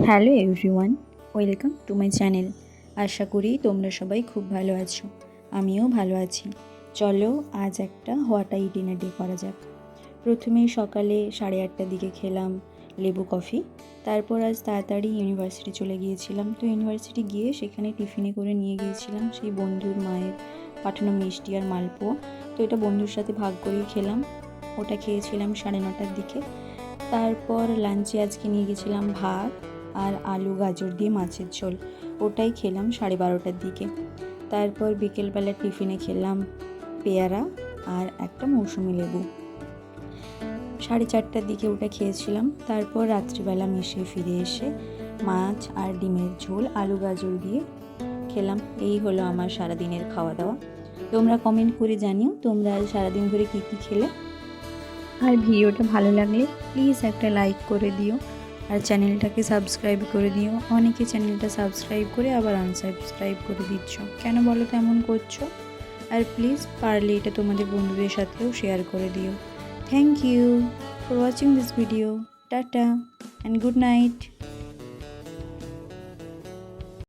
Hello everyone, welcome to my channel. আশা করি তোমরা সবাই খুব ভালো আছো, আমিও ভালো আছি। চলো আজ একটা হোয়াট আই ডিনার ডে করা যাক। প্রথমেই সকালে 8:30টার দিকে খেলাম লেবু কফি। তারপর আজ তাড়াতাড়ি ইউনিভার্সিটি চলে গিয়েছিলাম। তো ইউনিভার্সিটি গিয়ে সেখানে টিফিনে করে নিয়ে গিয়েছিলাম সেই বন্ধুর মায়ের পাঠানো মিষ্টি আর মালপোয়া। তো এটা বন্ধুর সাথে ভাগ করেই খেলাম। ওটা খেয়েছিলাম 9:30টার দিকে। তারপর লাঞ্চে আজকে নিয়ে গেছিলাম ভাত আর আলু গাজর দিয়ে মাছের ঝোল, ওটাই খেলাম 12:30টার দিকে। তারপর বিকেলবেলা টিফিনে খেলাম পেয়ারা আর একটা মৌসুমি লেবু, 4:30টার দিকে ওটা খেয়েছিলাম। তারপর রাত্রিবেলা মেশে ফিরে এসে মাছ আর ডিমের ঝোল আলু গাজর দিয়ে খেলাম। এই হলো আমার সারাদিনের খাওয়া দাওয়া। তোমরা কমেন্ট করে জানিও তোমরা আজ সারাদিন ধরে কী কী খেলে। আর ভিডিওটা ভালো লাগলে প্লিজ একটা লাইক করে দিও আর চ্যানেলটাকে সাবস্ক্রাইব করে দিও। অনেকে চ্যানেলটা সাবস্ক্রাইব করে আবার আনসাবস্ক্রাইব করে দিচ্ছ, কেন বলো তো এমন করছো? আর প্লিজ পারলে এটা তোমাদের বন্ধুদের সাথেও শেয়ার করে দিও। Thank you for watching this video. Tata and good night.